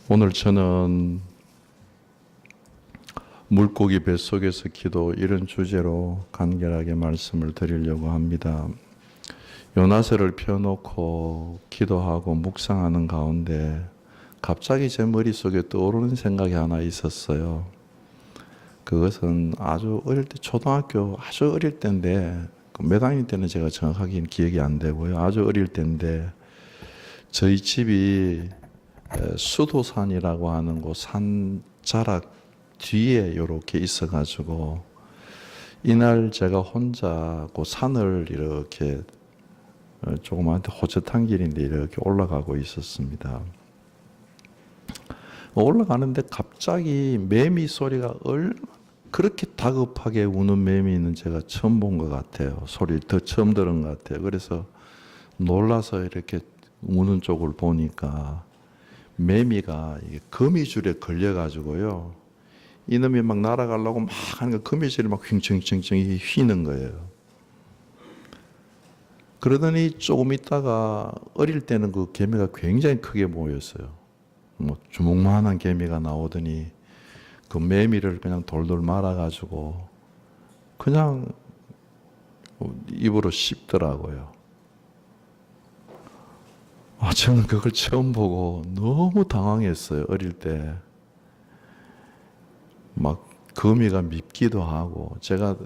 오늘 저는 물고기 뱃속에서 기도 이런 주제로 간결하게 말씀을 드리려고 합니다. 요나서를 펴놓고 기도하고 묵상하는 가운데 갑자기 제 머릿속에 떠오르는 생각이 하나 있었어요. 그것은 아주 어릴 때, 초등학교 아주 어릴 때인데, 몇 학년 때는 제가 정확하게 기억이 안 되고요. 아주 어릴 때인데 저희 집이 수도산이라고 하는 곳 산 자락 뒤에 이렇게 있어가지고 이날 제가 혼자 그 산을 이렇게 조그마한 호젓한 길인데 이렇게 올라가고 있었습니다. 올라가는데 갑자기 매미 소리가 그렇게 다급하게 우는 매미는 제가 처음 본 것 같아요. 소리 더 처음 들은 것 같아요. 그래서 놀라서 이렇게 우는 쪽을 보니까 매미가 거미줄에 걸려가지고요. 이놈이 막 날아가려고 막 하는 거 거미줄이 막 휘청휘청 휘는 거예요. 그러더니 조금 있다가 어릴 때는 그 개미가 굉장히 크게 보였어요. 뭐 주먹만한 개미가 나오더니 그 매미를 그냥 돌돌 말아가지고 그냥 입으로 씹더라고요. 저는 그걸 처음 보고 너무 당황했어요. 어릴 때. 막 거미가 밉기도 하고 제가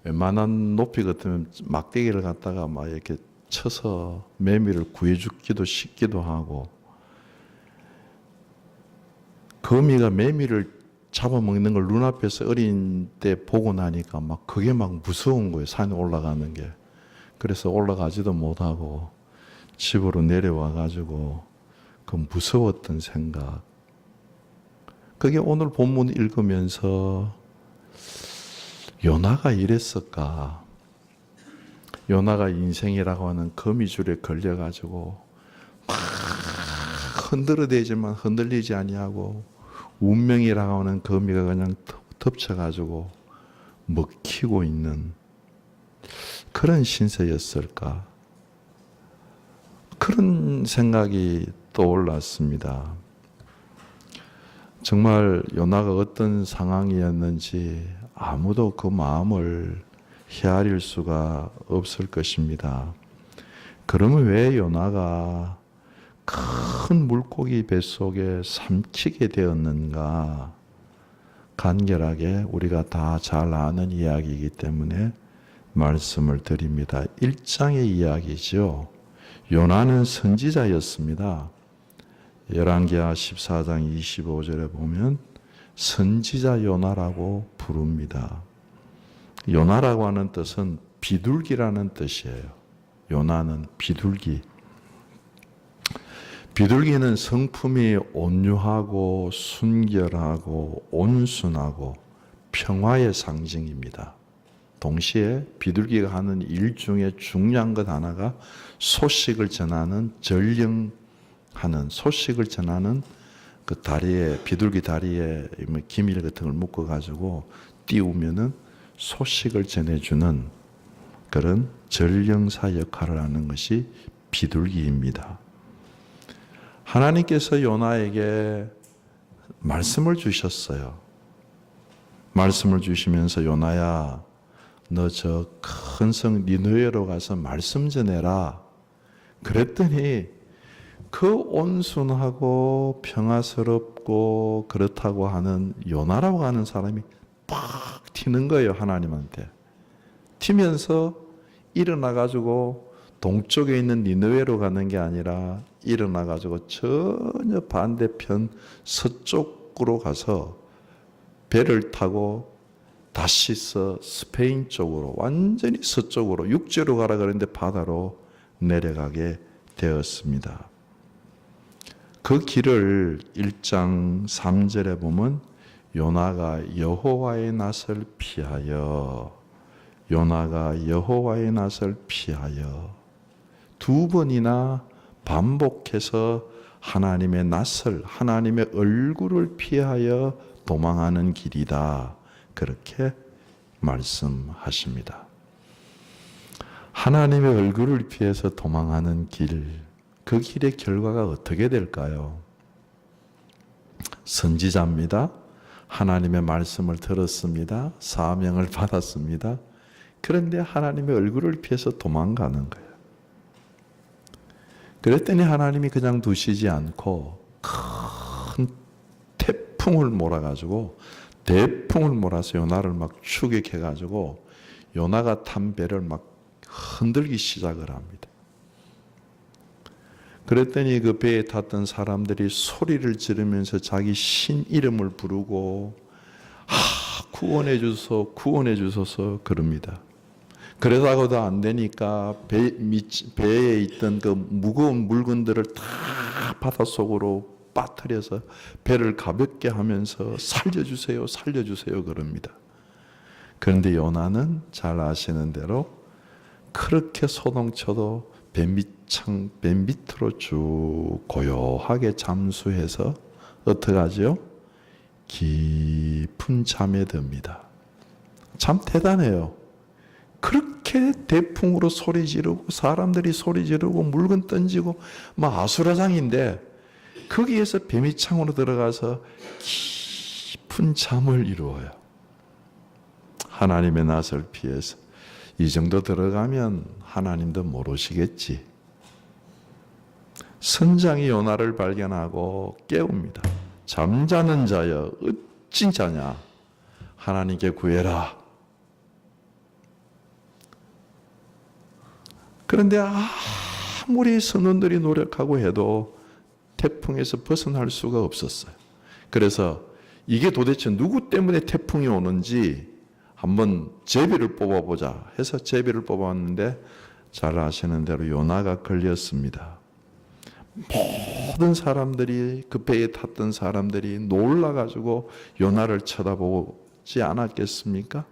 웬만한 높이 같으면 막대기를 갖다가 막 이렇게 쳐서 매미를 구해 죽기도 싶기도 하고 거미가 매미를 잡아먹는 걸 눈앞에서 어린 때 보고 나니까 막 그게 막 무서운 거예요. 산에 올라가는 게. 그래서 올라가지도 못하고 집으로 내려와 가지고 그 무서웠던 생각. 그게 오늘 본문 읽으면서 요나가 이랬을까? 요나가 인생이라고 하는 거미줄에 걸려 가지고 막 흔들어대지만 흔들리지 아니하고 운명이라고 하는 거미가 그냥 덮쳐 가지고 먹히고 있는 그런 신세였을까? 그런 생각이 떠올랐습니다. 정말 요나가 어떤 상황이었는지 아무도 그 마음을 헤아릴 수가 없을 것입니다. 그러면 왜 요나가 큰 물고기 뱃속에 삼키게 되었는가? 간결하게 우리가 다 잘 아는 이야기이기 때문에 말씀을 드립니다. 1장의 이야기죠. 요나는 선지자였습니다. 열왕기하 14장 25절에 보면 선지자 요나라고 부릅니다. 요나라고 하는 뜻은 비둘기라는 뜻이에요. 요나는 비둘기. 비둘기는 성품이 온유하고 순결하고 온순하고 평화의 상징입니다. 동시에 비둘기가 하는 일 중에 중요한 것 하나가 소식을 전하는 소식을 전하는 그 다리에, 비둘기 다리에 기밀 같은 걸 묶어가지고 띄우면은 소식을 전해주는 그런 전령사 역할을 하는 것이 비둘기입니다. 하나님께서 요나에게 말씀을 주셨어요. 말씀을 주시면서 요나야, 너 저 큰 성 니느웨로 가서 말씀 전해라. 그랬더니 그 온순하고 평화스럽고 그렇다고 하는 요나라고 하는 사람이 팍 튀는 거예요. 하나님한테. 튀면서 일어나가지고 동쪽에 있는 니느웨로 가는 게 아니라 일어나가지고 전혀 반대편 서쪽으로 가서 배를 타고 다시서 스페인 쪽으로 완전히 서쪽으로 육지로 가라 그랬는데 바다로 내려가게 되었습니다. 그 길을 1장 3절에 보면 요나가 여호와의 낯을 피하여 두 번이나 반복해서 하나님의 낯을, 하나님의 얼굴을 피하여 도망하는 길이다. 그렇게 말씀하십니다. 하나님의 얼굴을 피해서 도망하는 길, 그 길의 결과가 어떻게 될까요? 선지자입니다. 하나님의 말씀을 들었습니다. 사명을 받았습니다. 그런데 하나님의 얼굴을 피해서 도망가는 거예요. 그랬더니 하나님이 그냥 두시지 않고 큰 태풍을 몰아가지고 대풍을 몰아서 요나를 막 추격해가지고 요나가 탄 배를 막 흔들기 시작을 합니다. 그랬더니 그 배에 탔던 사람들이 소리를 지르면서 자기 신 이름을 부르고 구원해 주소서 구원해 주소서 그럽니다. 그러다가도 안 되니까 배에 있던 그 무거운 물건들을 다 바닷속으로 빠뜨려서 배를 가볍게 하면서 살려주세요 살려주세요 그럽니다. 그런데 요나는 잘 아시는 대로 그렇게 소동쳐도 배 밑으로 쭉 고요하게 잠수해서 어떻게 하죠? 깊은 잠에 듭니다. 참 대단해요. 그렇게 대풍으로 소리 지르고 사람들이 소리 지르고 물건 던지고 막 아수라장인데 거기에서 배 밑창으로 들어가서 깊은 잠을 이루어요. 하나님의 낯을 피해서. 이 정도 들어가면 하나님도 모르시겠지. 선장이 요나를 발견하고 깨웁니다. 잠자는 자여 어찌 자냐 하나님께 구해라. 그런데 아무리 선원들이 노력하고 해도 태풍에서 벗어날 수가 없었어요. 그래서 이게 도대체 누구 때문에 태풍이 오는지 한번 제비를 뽑아보자 해서 제비를 뽑았는데 잘 아시는 대로 요나가 걸렸습니다. 모든 사람들이 그 배에 탔던 사람들이 놀라가지고 요나를 쳐다보지 않았겠습니까?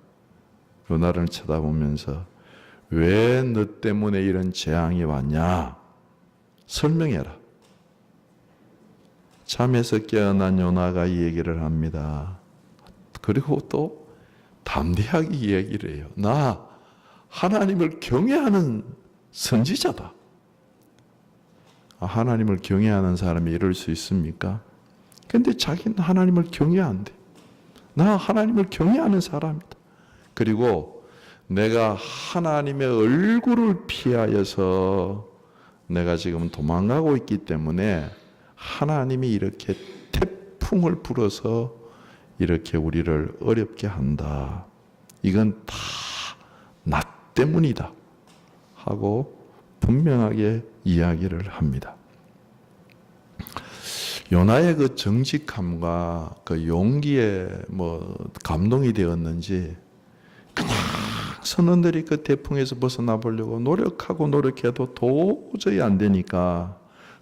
요나를 쳐다보면서 왜 너 때문에 이런 재앙이 왔냐? 설명해라. 잠에서 깨어난 요나가 이 얘기를 합니다. 그리고 또 담대하게 이 얘기를 해요. 나 하나님을 경외하는 선지자다. 하나님을 경외하는 사람이 이럴 수 있습니까? 근데 자기는 하나님을 경외한대. 나 하나님을 경외하는 사람이다. 그리고 내가 하나님의 얼굴을 피하여서 내가 지금 도망가고 있기 때문에 하나님이 이렇게 태풍을 불어서 이렇게 우리를 어렵게 한다. 이건 다 나 때문이다. 하고 분명하게 이야기를 합니다. 요나의 그 정직함과 그 용기에 감동이 되었는지 그냥 선원들이 그 태풍에서 벗어나 보려고 노력해도 도저히 안 되니까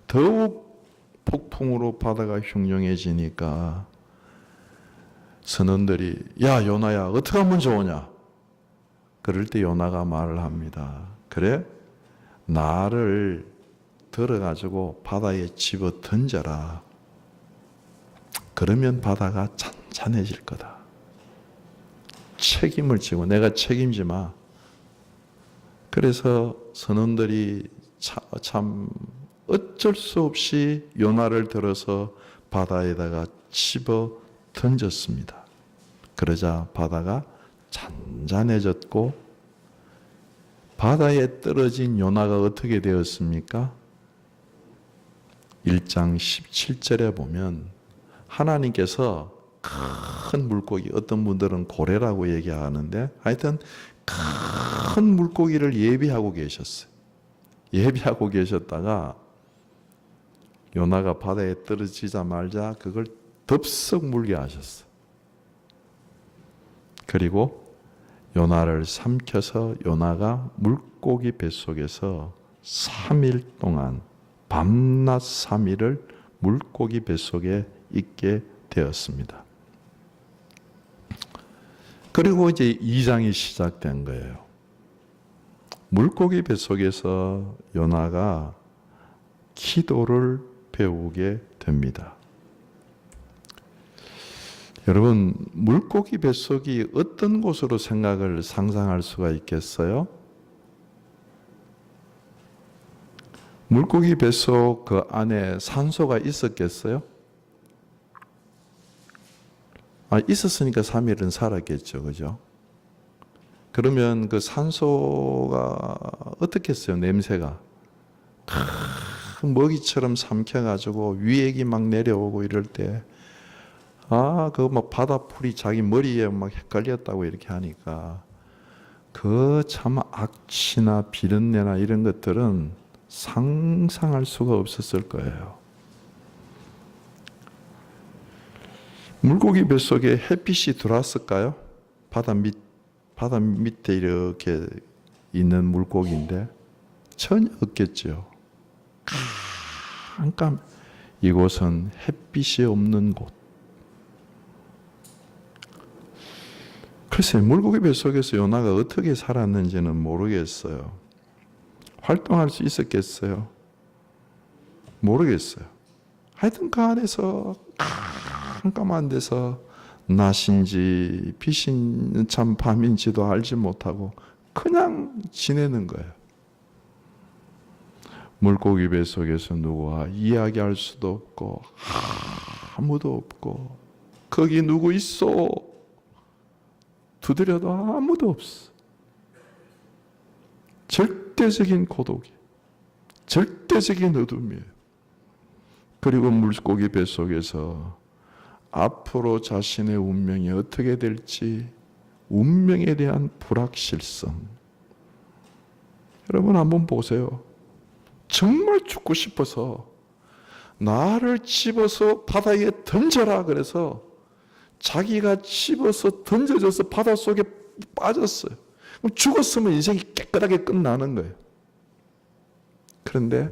더욱 폭풍으로 바다가 흉흉해지니까 선원들이 야 요나야 어떻게 하면 좋으냐? 그럴 때 요나가 말을 합니다. 그래? 나를 들어가지고 바다에 집어 던져라. 그러면 바다가 잔잔해질 거다. 책임을 지고 내가 책임지 마. 그래서 선원들이 참 어쩔 수 없이 요나를 들어서 바다에다가 집어 던졌습니다. 그러자 바다가 잔잔해졌고 바다에 떨어진 요나가 어떻게 되었습니까? 1장 17절에 보면 하나님께서 큰 물고기, 어떤 분들은 고래라고 얘기하는데 하여튼 큰 물고기를 예비하고 계셨어요. 예비하고 계셨다가 요나가 바다에 떨어지자마자 그걸 덥석 물게 하셨어요. 그리고 요나를 삼켜서 요나가 물고기 뱃속에서 3일 동안 밤낮 3일을 물고기 뱃속에 있게 되었습니다. 그리고 이제 2장이 시작된 거예요. 물고기 뱃속에서 요나가 기도를 배우게 됩니다. 여러분, 물고기 뱃속이 어떤 곳으로 상상할 수가 있겠어요? 물고기 뱃속 그 안에 산소가 있었겠어요? 있었으니까 3일은 살았겠죠. 그죠? 그러면 그 산소가 어떻겠어요? 냄새가. 먹이처럼 삼켜가지고 위액이 막 내려오고 이럴 때, 그거 막 바다풀이 자기 머리에 막 헷갈렸다고 이렇게 하니까, 그 참 악취나 비린내나 이런 것들은 상상할 수가 없었을 거예요. 물고기 뱃속에 햇빛이 들어왔을까요? 바다 밑에 이렇게 있는 물고기인데 전혀 없겠죠. 깜깜. 이곳은 햇빛이 없는 곳. 글쎄, 물고기 뱃속에서 요나가 어떻게 살았는지는 모르겠어요. 활동할 수 있었겠어요? 모르겠어요. 하여튼 그 안에서 깜깜한 데서 낮인지 빛이 참 밤인지도 알지 못하고 그냥 지내는 거예요. 물고기 뱃속에서 누구와 이야기할 수도 없고 아무도 없고 거기 누구 있어? 두드려도 아무도 없어. 절대적인 고독이, 절대적인 어둠이에요. 그리고 물고기 뱃속에서 앞으로 자신의 운명이 어떻게 될지, 운명에 대한 불확실성. 여러분 한번 보세요. 정말 죽고 싶어서 나를 집어서 바다에 던져라 그래서 자기가 집어서 던져져서 바닷속에 빠졌어요. 그럼 죽었으면 인생이 깨끗하게 끝나는 거예요. 그런데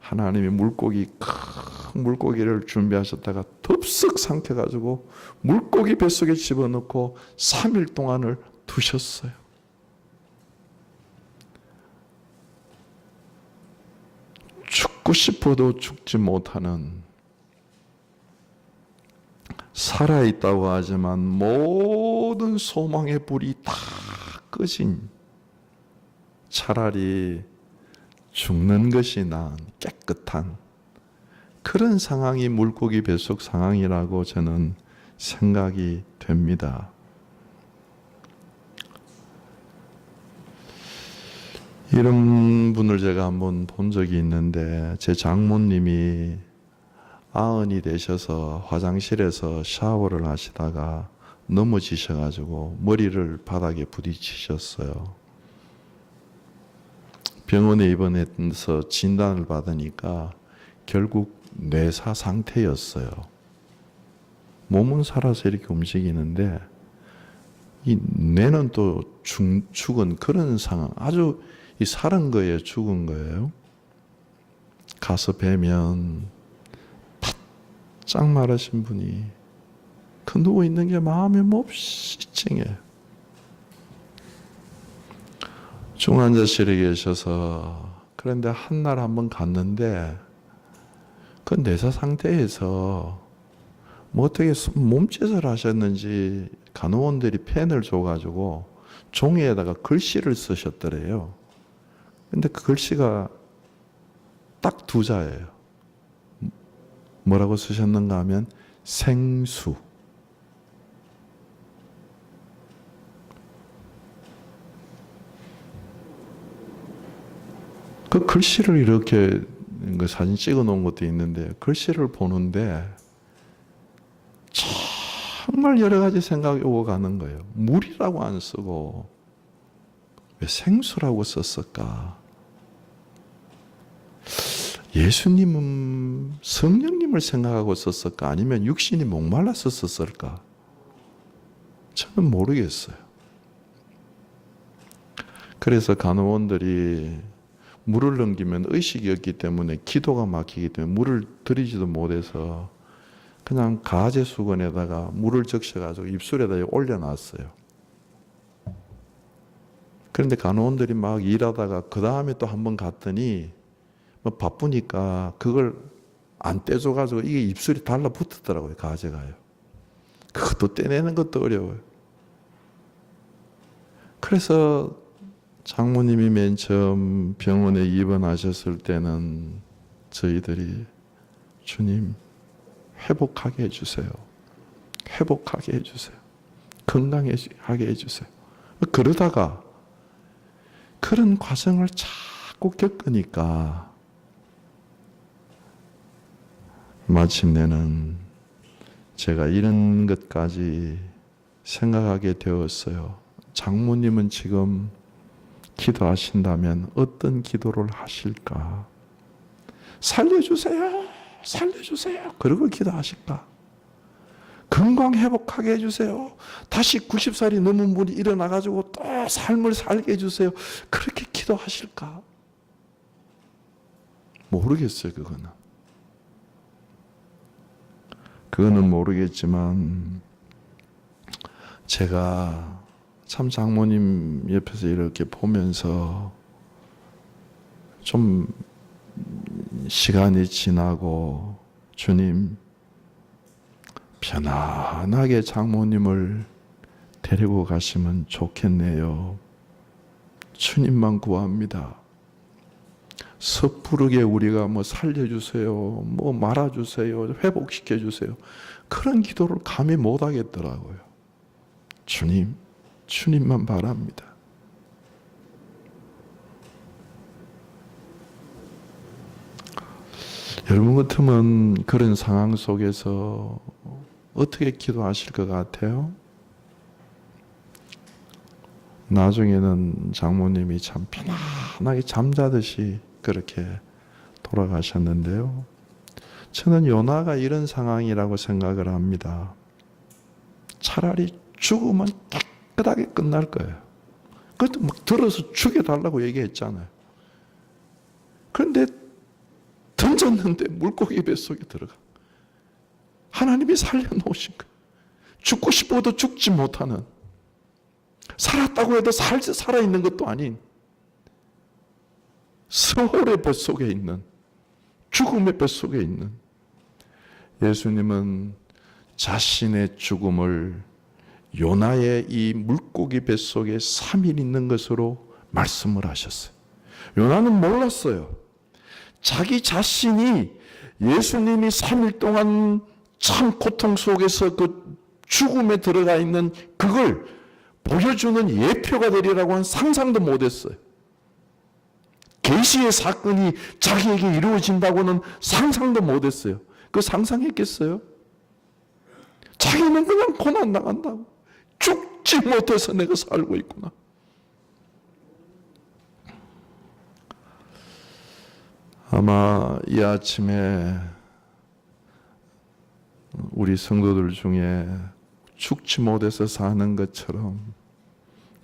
하나님이 큰 물고기를 준비하셨다가 덥석 삼켜가지고 물고기 뱃속에 집어넣고 3일 동안을 두셨어요. 죽고 싶어도 죽지 못하는, 살아있다고 하지만 모든 소망의 불이 다 꺼진, 차라리 죽는 것이 나은 깨끗한 그런 상황이 물고기 뱃속 상황이라고 저는 생각이 됩니다. 이런 분을 제가 한번 본 적이 있는데, 제 장모님이 90이 되셔서 화장실에서 샤워를 하시다가 넘어지셔가지고 머리를 바닥에 부딪히셨어요. 병원에 입원해서 진단을 받으니까 결국 뇌사 상태였어요. 몸은 살아서 이렇게 움직이는데 이 뇌는 또 죽은 그런 상황, 아주 이 살은 거예요, 죽은 거예요. 가서 뵈면 바짝 마르신 분이 그 누워 있는 게 마음이 몹시 찡해요. 중환자실에 계셔서, 그런데 한날 한번 갔는데 그 뇌사 상태에서 뭐 어떻게 몸짓을 하셨는지 간호원들이 펜을 줘가지고 종이에다가 글씨를 쓰셨더래요. 근데 그 글씨가 딱 2자예요. 뭐라고 쓰셨는가 하면 생수. 그 글씨를 이렇게 사진 찍어 놓은 것도 있는데, 글씨를 보는데 정말 여러 가지 생각이 오고 가는 거예요. 물이라고 안 쓰고 왜 생수라고 썼을까? 예수님은 성령님을 생각하고 썼을까? 아니면 육신이 목말라서 썼을까? 저는 모르겠어요. 그래서 간호원들이 물을 넘기면 의식이 없기 때문에, 기도가 막히기 때문에 물을 들이지도 못해서 그냥 가제 수건에다가 물을 적셔가지고 입술에다 올려놨어요. 그런데 간호원들이 막 일하다가 그 다음에 또 한 번 갔더니 뭐 바쁘니까 그걸 안 떼줘가지고 이게 입술이 달라붙었더라고요, 가제가요. 그것도 떼내는 것도 어려워요. 그래서 장모님이 맨 처음 병원에 입원하셨을 때는 저희들이 주님 회복하게 해주세요. 회복하게 해주세요. 건강하게 해주세요. 그러다가 그런 과정을 자꾸 겪으니까 마침내는 제가 이런 것까지 생각하게 되었어요. 장모님은 지금 기도하신다면 어떤 기도를 하실까? 살려주세요. 살려주세요. 그러고 기도하실까? 건강 회복하게 해주세요. 다시 90살이 넘은 분이 일어나가지고 또 삶을 살게 해주세요. 그렇게 기도하실까? 모르겠어요, 그거는 모르겠지만, 제가 참 장모님 옆에서 이렇게 보면서 좀 시간이 지나고, 주님, 편안하게 장모님을 데리고 가시면 좋겠네요. 주님만 구합니다. 섣부르게 우리가 뭐 살려주세요, 뭐 말아주세요, 회복시켜주세요, 그런 기도를 감히 못 하겠더라고요. 주님만 바랍니다. 여러분 같으면 그런 상황 속에서 어떻게 기도하실 것 같아요? 나중에는 장모님이 참 편안하게 잠자듯이 그렇게 돌아가셨는데요. 저는 요나가 이런 상황이라고 생각을 합니다. 차라리 죽으면 깨끗하게 끝날 거예요. 그것도 막 들어서 죽여달라고 얘기했잖아요. 그런데 던졌는데 물고기 뱃속에 들어가. 하나님이 살려놓으신 거예요. 죽고 싶어도 죽지 못하는, 살았다고 해도 살아있는 것도 아닌 스홀의 뱃속에 있는, 죽음의 뱃속에 있는 예수님은 자신의 죽음을 요나의 이 물고기 뱃속에 3일 있는 것으로 말씀을 하셨어요. 요나는 몰랐어요. 자기 자신이 예수님이 3일 동안 참 고통 속에서 그 죽음에 들어가 있는 그걸 보여주는 예표가 되리라고 한 상상도 못했어요. 계시의 사건이 자기에게 이루어진다고는 상상도 못했어요. 그 상상했겠어요? 자기는 그냥 고난 나간다고. 죽지 못해서 내가 살고 있구나. 아마 이 아침에 우리 성도들 중에 죽지 못해서 사는 것처럼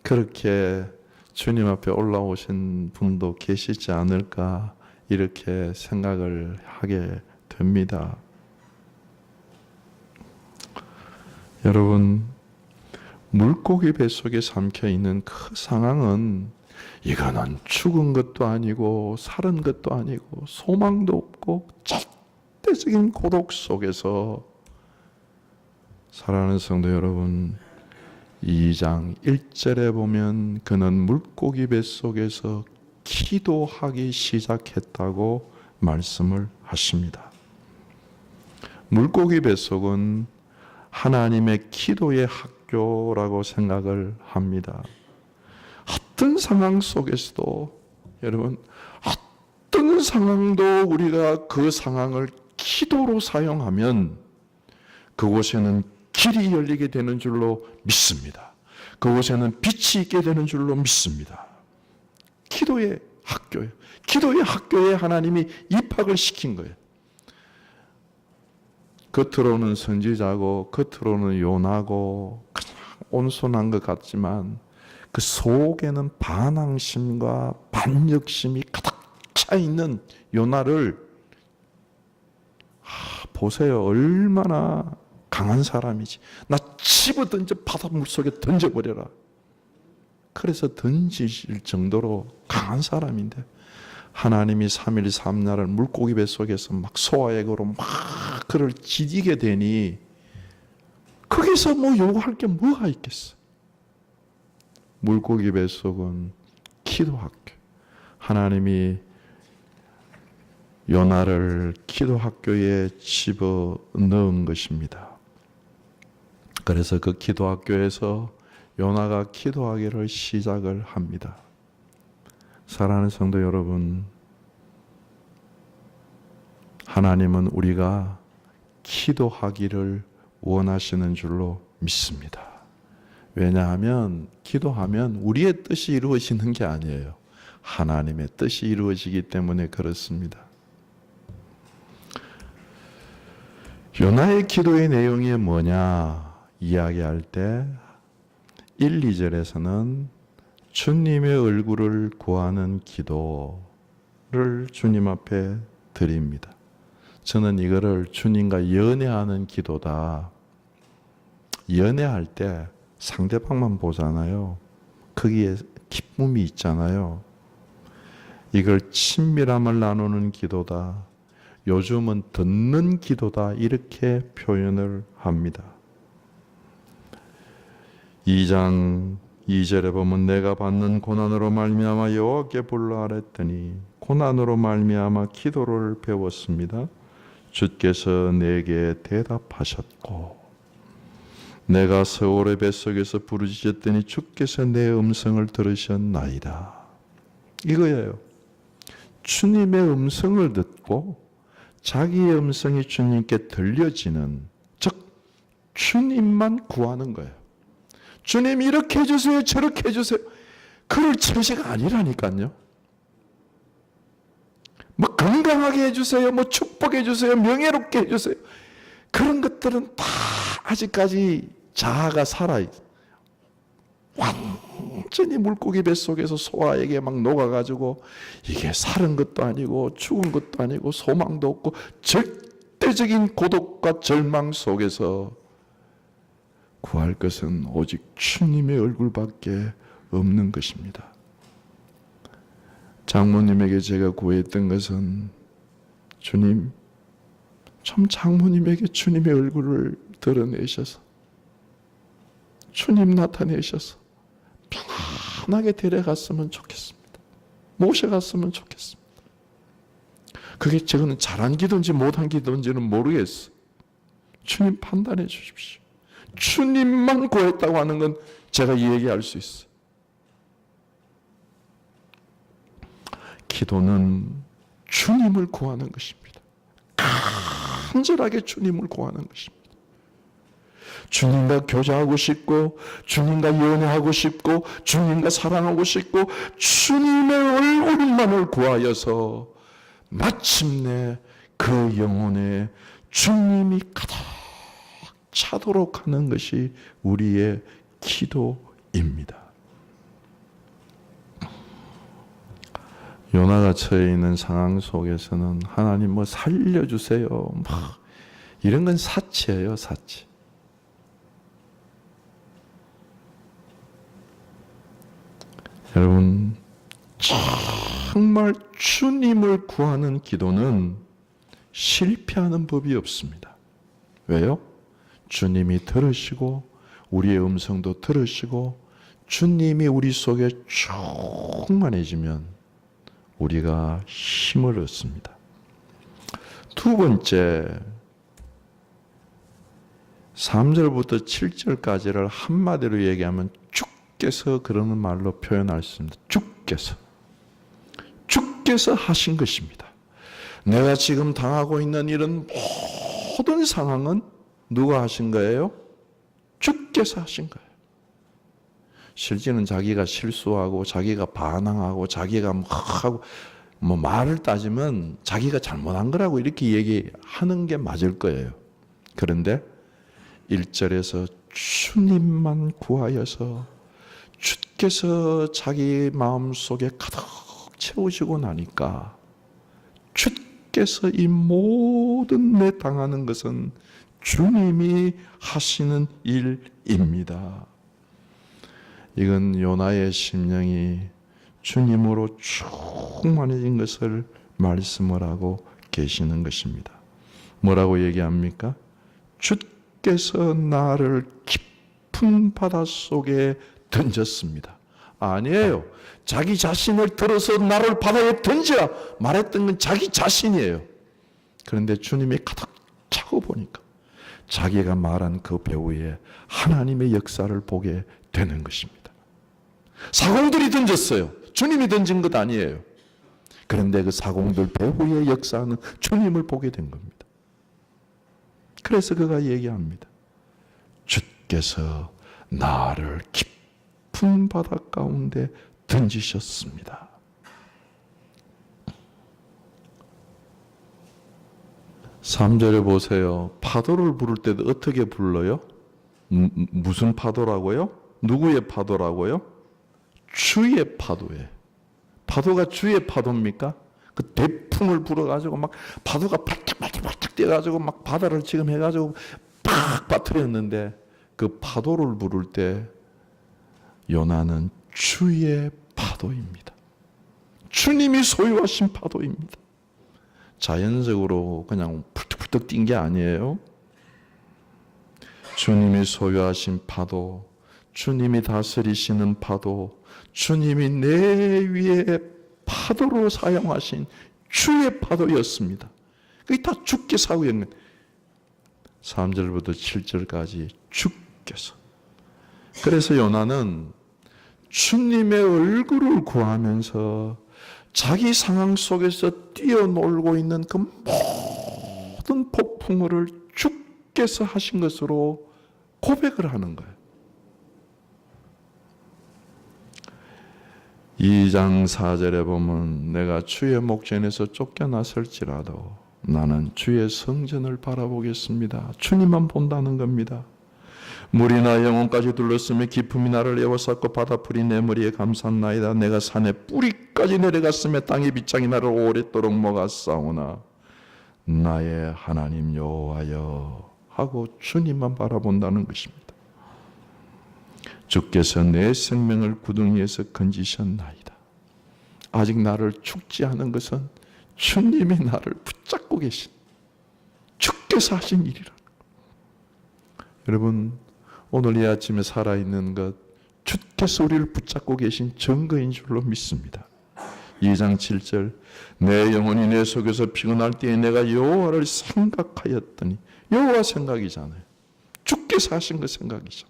그렇게 주님 앞에 올라오신 분도 계시지 않을까, 이렇게 생각을 하게 됩니다. 여러분, 물고기 뱃속에 삼켜 있는 그 상황은 이거는 죽은 것도 아니고 살은 것도 아니고 소망도 없고 절대적인 고독 속에서 살아가는 성도 여러분, 2장 1절에 보면 그는 물고기 뱃속에서 기도하기 시작했다고 말씀을 하십니다. 물고기 뱃속은 하나님의 기도의 학교라고 생각을 합니다. 어떤 상황 속에서도, 여러분, 어떤 상황도 우리가 그 상황을 기도로 사용하면 그곳에는 길이 열리게 되는 줄로 믿습니다. 그곳에는 빛이 있게 되는 줄로 믿습니다. 기도의 학교예요. 기도의 학교에 하나님이 입학을 시킨 거예요. 겉으로는 선지자고 겉으로는 요나고 그냥 온순한 것 같지만 그 속에는 반항심과 반역심이 가득 차 있는 요나를 보세요. 얼마나 강한 사람이지. 나 집어던져 바다 물속에 던져버려라. 그래서 던지실 정도로 강한 사람인데 하나님이 3일 3날을 물고기 뱃속에서 막 소화액으로 막 그를 지지게 되니 거기서 뭐 요구할 게 뭐가 있겠어. 물고기 뱃속은 기도학교. 하나님이 요나를 기도학교에 집어넣은 것입니다. 그래서 그 기도학교에서 요나가 기도하기를 시작을 합니다. 사랑하는 성도 여러분, 하나님은 우리가 기도하기를 원하시는 줄로 믿습니다. 왜냐하면 기도하면 우리의 뜻이 이루어지는 게 아니에요. 하나님의 뜻이 이루어지기 때문에 그렇습니다. 요나의 기도의 내용이 뭐냐 이야기할 때 1, 2절에서는 주님의 얼굴을 구하는 기도를 주님 앞에 드립니다. 저는 이거를 주님과 연애하는 기도다. 연애할 때 상대방만 보잖아요. 거기에 기쁨이 있잖아요. 이걸 친밀함을 나누는 기도다. 요즘은 듣는 기도다. 이렇게 표현을 합니다. 2장 2절에 보면 내가 받는 고난으로 말미암아 여호와께 불러 아뢰더니 고난으로 말미암아 기도를 배웠습니다. 주께서 내게 대답하셨고 내가 서울의 뱃속에서 부르짖었더니 주께서 내 음성을 들으셨나이다. 이거예요. 주님의 음성을 듣고 자기의 음성이 주님께 들려지는, 즉 주님만 구하는 거예요. 주님 이렇게 해주세요, 저렇게 해주세요. 그럴 처지가 아니라니까요. 뭐 건강하게 해주세요, 뭐 축복해 주세요, 명예롭게 해주세요. 그런 것들은 다 아직까지 자아가 살아있어요. 완전히 물고기 뱃속에서 소아에게 막 녹아가지고 이게 사는 것도 아니고 죽은 것도 아니고 소망도 없고 절대적인 고독과 절망 속에서 구할 것은 오직 주님의 얼굴밖에 없는 것입니다. 장모님에게 제가 구했던 것은 주님, 좀 장모님에게 주님의 얼굴을 드러내셔서 주님 나타내셔서 편안하게 데려갔으면 좋겠습니다. 모셔갔으면 좋겠습니다. 그게 저거는 잘한 기도인지 못한 기도인지는 모르겠어. 주님 판단해 주십시오. 주님만 구했다고 하는 건 제가 얘기할 수 있어요. 기도는 주님을 구하는 것입니다. 간절하게 주님을 구하는 것입니다. 주님과 교제하고 싶고 주님과 연애하고 싶고 주님과 사랑하고 싶고 주님의 얼굴만을 구하여서 마침내 그 영혼에 주님이 가득 차도록 하는 것이 우리의 기도입니다. 요나가 처해 있는 상황 속에서는 하나님 뭐 살려주세요 막 이런 건 사치예요, 사치. 여러분, 정말 주님을 구하는 기도는 실패하는 법이 없습니다. 왜요? 주님이 들으시고 우리의 음성도 들으시고 주님이 우리 속에 충만해지면 우리가 힘을 얻습니다. 두 번째, 3절부터 7절까지를 한마디로 얘기하면 주께서 그러는 말로 표현할 수 있습니다. 주께서 하신 것입니다. 내가 지금 당하고 있는 이런 모든 상황은 누가 하신 거예요? 주께서 하신 거예요. 실제는 자기가 실수하고 자기가 반항하고 자기가 뭐 하고 뭐 말을 따지면 자기가 잘못한 거라고 이렇게 얘기하는 게 맞을 거예요. 그런데 1절에서 주님만 구하여서 주께서 자기 마음속에 가득 채우시고 나니까 주께서 이 모든 내 당하는 것은 주님이 하시는 일입니다. 이건 요나의 심령이 주님으로 충만해진 것을 말씀을 하고 계시는 것입니다. 뭐라고 얘기합니까? 주께서 나를 깊은 바닷속에 던졌습니다. 아니에요. 자기 자신을 들어서 나를 바다에 던지라 말했던 건 자기 자신이에요. 그런데 주님이 가득 차고 보니까 자기가 말한 그 배후에 하나님의 역사를 보게 되는 것입니다. 사공들이 던졌어요. 주님이 던진 것 아니에요. 그런데 그 사공들 배후의 역사는 주님을 보게 된 겁니다. 그래서 그가 얘기합니다. 주께서 나를 깊은 바다 가운데 던지셨습니다. 3절에 보세요. 파도를 부를 때도 어떻게 불러요? 무슨 파도라고요? 누구의 파도라고요? 주의 파도에. 파도가 주의 파도입니까? 그 대풍을 불어가지고 막 파도가 발짝발짝 뛰어가지고 막 바다를 지금 해가지고 팍 빠뜨렸는데 그 파도를 부를 때 요나는 주의 파도입니다. 주님이 소유하신 파도입니다. 자연적으로 그냥 펄떡펄떡 뛴 게 아니에요. 주님이 소유하신 파도, 주님이 다스리시는 파도, 주님이 내 위에 파도로 사용하신 주의 파도였습니다. 그게 다 주께서 하고 있는 3절부터 7절까지 주께서. 그래서 요나는 주님의 얼굴을 구하면서 자기 상황 속에서 뛰어놀고 있는 그 모든 폭풍을 주께서 하신 것으로 고백을 하는 거예요. 2장 4절에 보면 내가 주의 목전에서 쫓겨났을지라도 나는 주의 성전을 바라보겠습니다. 주님만 본다는 겁니다. 물이 나 영혼까지 둘렀으며 기품이 나를 에워쌌고 바다풀이 내 머리에 감쌌나이다. 내가 산의 뿌리까지 내려갔으며 땅의 빗장이 나를 오랫도록 먹었사오나 나의 하나님 여호와여 하고 주님만 바라본다는 것입니다. 주께서 내 생명을 구덩이에서 건지셨나이다. 아직 나를 죽지 않은 것은 주님이 나를 붙잡고 계신 주께서 하신 일이라. 여러분 오늘 이 아침에 살아있는 것 주께서 우리를 붙잡고 계신 증거인 줄로 믿습니다. 2장 7절 내 영혼이 내 속에서 피곤할 때에 내가 여호와를 생각하였더니 여호와 생각이잖아요. 주께서 하신 것 생각이죠.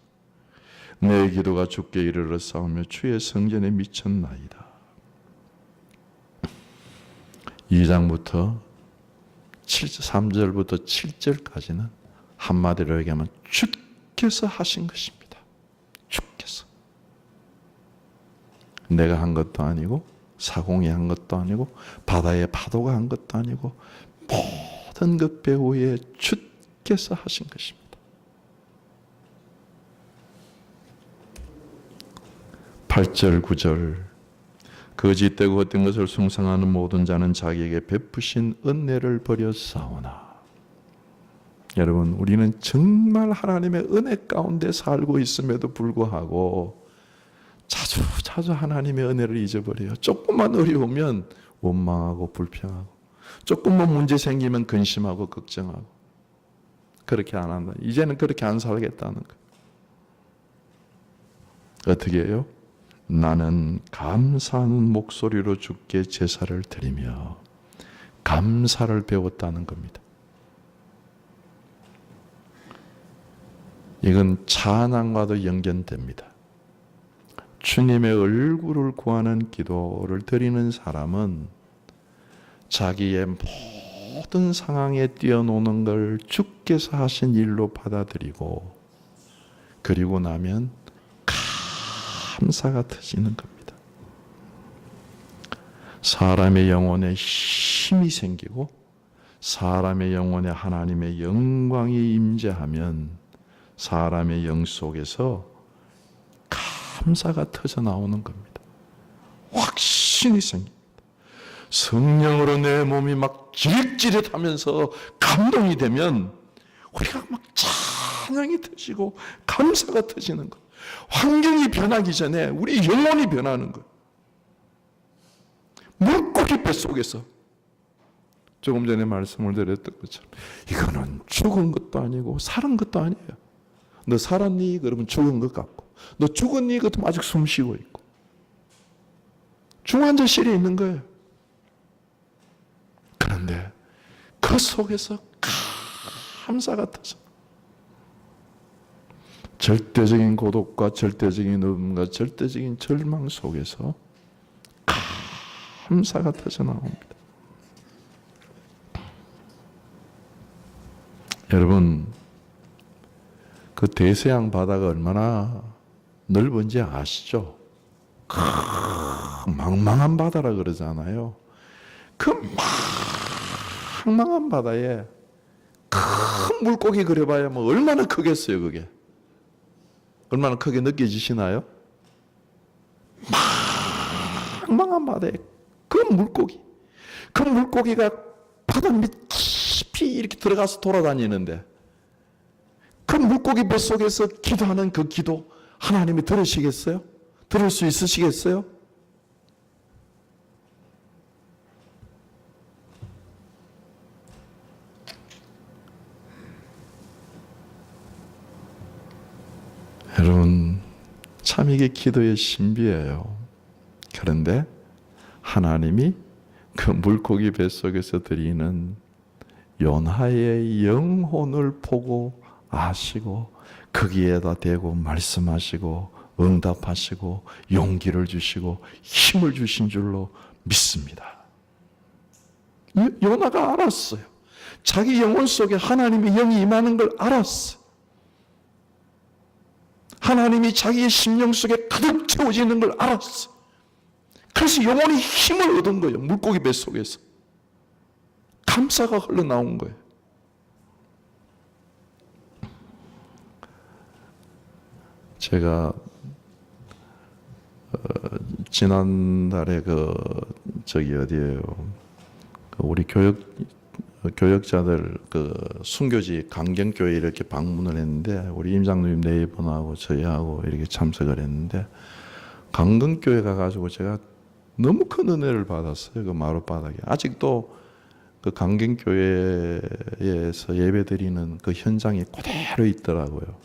내 기도가 주께 이르러 싸우며 주의 성전에 미쳤나이다. 2장부터 3절부터 7절까지는 한마디로 얘기하면 주께서 하신 것입니다. 주께서. 내가 한 것도 아니고 사공이 한 것도 아니고 바다의 파도가 한 것도 아니고 모든 것 배후에 주께서 하신 것입니다. 8절 9절 거짓되고 헛된 것을 숭상하는 모든 자는 자기에게 베푸신 은혜를 버렸사오나. 여러분 우리는 정말 하나님의 은혜 가운데 살고 있음에도 불구하고 자주 하나님의 은혜를 잊어버려요. 조금만 어려우면 원망하고 불평하고 조금만 문제 생기면 근심하고 걱정하고 그렇게 안 한다. 이제는 그렇게 안 살겠다는 거예요. 어떻게 해요? 나는 감사하는 목소리로 주께 제사를 드리며 감사를 배웠다는 겁니다. 이건 찬양과도 연결됩니다. 주님의 얼굴을 구하는 기도를 드리는 사람은 자기의 모든 상황에 뛰어노는 걸 주께서 하신 일로 받아들이고 그리고 나면 감사가 터지는 겁니다. 사람의 영혼에 힘이 생기고 사람의 영혼에 하나님의 영광이 임재하면 사람의 영 속에서 감사가 터져 나오는 겁니다. 확신이 생깁니다. 성령으로 내 몸이 막 지릿지릿하면서 감동이 되면 우리가 막 찬양이 터지고 감사가 터지는 것. 환경이 변하기 전에 우리 영혼이 변하는 것. 물고기 뱃속에서 조금 전에 말씀을 드렸던 것처럼 이거는 죽은 것도 아니고 살은 것도 아니에요. 너 살았니? 그러면 죽은 것 같고 너 죽었니? 그것도 아직 숨 쉬고 있고 중환자실에 있는 거예요. 그런데 그 속에서 감사가 터져 절대적인 고독과 절대적인 어둠과 절대적인 절망 속에서 감사가 터져 나옵니다. 여러분, 그 대서양 바다가 얼마나 넓은지 아시죠? 망망한 바다라 그러잖아요. 그 망망한 바다에 큰 물고기 그려봐야 뭐 얼마나 크겠어요, 그게. 얼마나 크게 느껴지시나요? 망망한 바다에 그 물고기가 바다 밑 깊이 이렇게 들어가서 돌아다니는데 그 물고기 뱃속에서 기도하는 그 기도 하나님이 들으시겠어요? 들을 수 있으시겠어요? 여러분, 참 이게 기도의 신비예요. 그런데 하나님이 그 물고기 뱃속에서 드리는 요나의 영혼을 보고 아시고 거기에다 대고 말씀하시고 응답하시고 용기를 주시고 힘을 주신 줄로 믿습니다. 요나가 알았어요. 자기 영혼 속에 하나님의 영이 임하는 걸 알았어요. 하나님이 자기의 심령 속에 가득 채워지는 걸 알았어. 그래서 영혼이 힘을 얻은 거예요. 물고기 뱃속에서. 감사가 흘러나온 거예요. 제가 지난달에 어디예요? 우리 교역자들 순교지 강경교회 이렇게 방문을 했는데 우리 임장로님 네 분하고 저희하고 이렇게 참석을 했는데 강경교회 가가지고 제가 너무 큰 은혜를 받았어요. 그 마룻바닥에 아직도 그 강경교회에서 예배드리는 그 현장이 그대로 있더라고요.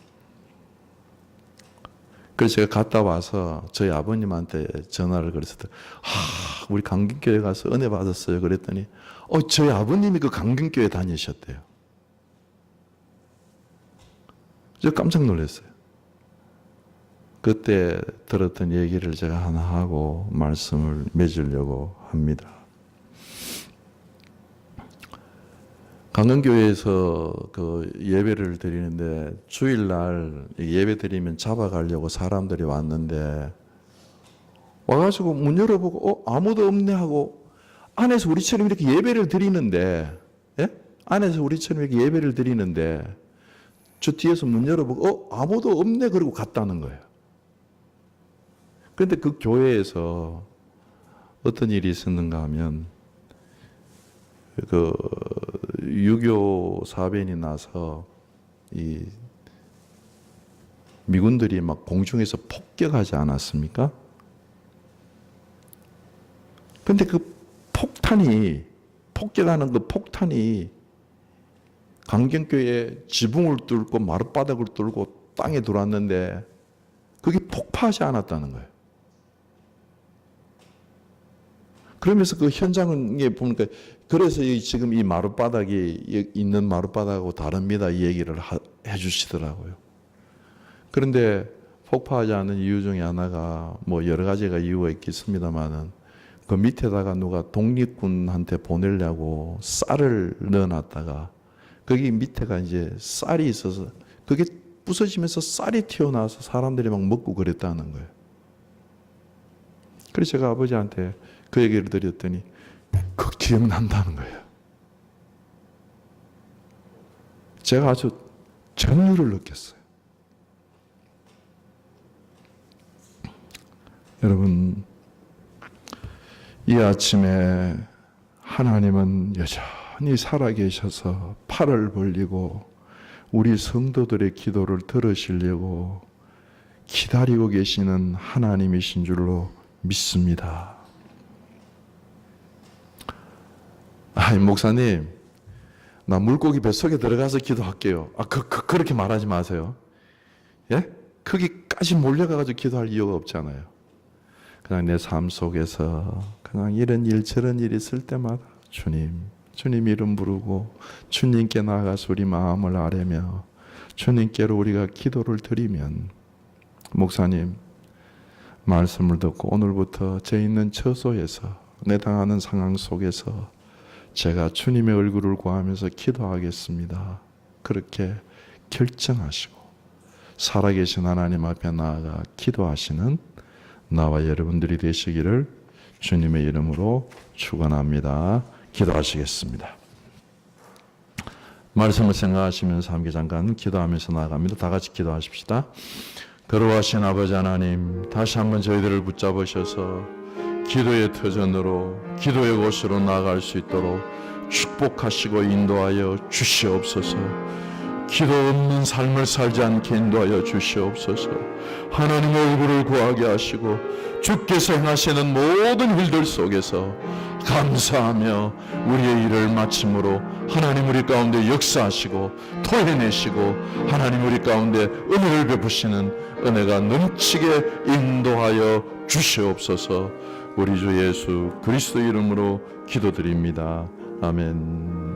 그래서 제가 갔다 와서 저희 아버님한테 전화를 걸었을 때 우리 강경교회 가서 은혜 받았어요. 그랬더니 저희 아버님이 그 강경교회 다니셨대요. 저 깜짝 놀랐어요. 그때 들었던 얘기를 제가 하나 하고 말씀을 맺으려고 합니다. 강릉교회에서 그 예배를 드리는데 주일날 예배 드리면 잡아가려고 사람들이 왔는데 와가지고 문 열어보고 아무도 없네 하고 안에서 우리처럼 이렇게 예배를 드리는데 안에서 우리처럼 이렇게 예배를 드리는데 저 뒤에서 문 열어보고 아무도 없네 그러고 갔다는 거예요. 그런데 그 교회에서 어떤 일이 있었는가 하면 유교 사변이 나서 이 미군들이 막 공중에서 폭격하지 않았습니까? 근데 그 폭격하는 그 폭탄이 강경교회 지붕을 뚫고 마룻바닥을 뚫고 땅에 들어왔는데 그게 폭파하지 않았다는 거예요. 그러면서 그 현장에 보니까 그래서 지금 이 마룻바닥이 있는 마룻바닥하고 다릅니다. 이 얘기를 해주시더라고요. 그런데 폭파하지 않은 이유 중에 하나가 뭐 여러 가지가 이유가 있겠습니다만은 그 밑에다가 누가 독립군한테 보내려고 쌀을 넣어놨다가 거기 밑에가 이제 쌀이 있어서 그게 부서지면서 쌀이 튀어나와서 사람들이 막 먹고 그랬다는 거예요. 그래서 제가 아버지한테 그 얘기를 드렸더니 그 기억난다는 거예요. 제가 아주 전율을 느꼈어요. 여러분, 이 아침에 하나님은 여전히 살아계셔서 팔을 벌리고 우리 성도들의 기도를 들으시려고 기다리고 계시는 하나님이신 줄로 믿습니다. 목사님, 나 물고기 뱃속에 들어가서 기도할게요. 그렇게 말하지 마세요. 예? 거기까지 몰려가가지고 기도할 이유가 없잖아요. 그냥 내 삶 속에서 그냥 이런 일 저런 일 있을 때마다 주님 이름 부르고 주님께 나아가서 우리 마음을 아뢰며 주님께로 우리가 기도를 드리면 목사님 말씀을 듣고 오늘부터 제 있는 처소에서 내 당하는 상황 속에서 제가 주님의 얼굴을 구하면서 기도하겠습니다. 그렇게 결정하시고 살아계신 하나님 앞에 나아가 기도하시는 나와 여러분들이 되시기를 주님의 이름으로 축원합니다. 기도하시겠습니다. 말씀을 생각하시면서 함께 잠깐 기도하면서 나아갑니다. 다 같이 기도하십시다. 거룩하신 아버지 하나님, 다시 한번 저희들을 붙잡으셔서 기도의 터전으로, 기도의 곳으로 나아갈 수 있도록 축복하시고 인도하여 주시옵소서. 기도 없는 삶을 살지 않게 인도하여 주시옵소서. 하나님의 얼굴을 구하게 하시고 주께서 행하시는 모든 일들 속에서 감사하며 우리의 일을 마침으로 하나님 우리 가운데 역사하시고 토해내시고 하나님 우리 가운데 은혜를 베푸시는 은혜가 넘치게 인도하여 주시옵소서. 우리 주 예수 그리스도 이름으로 기도드립니다. 아멘.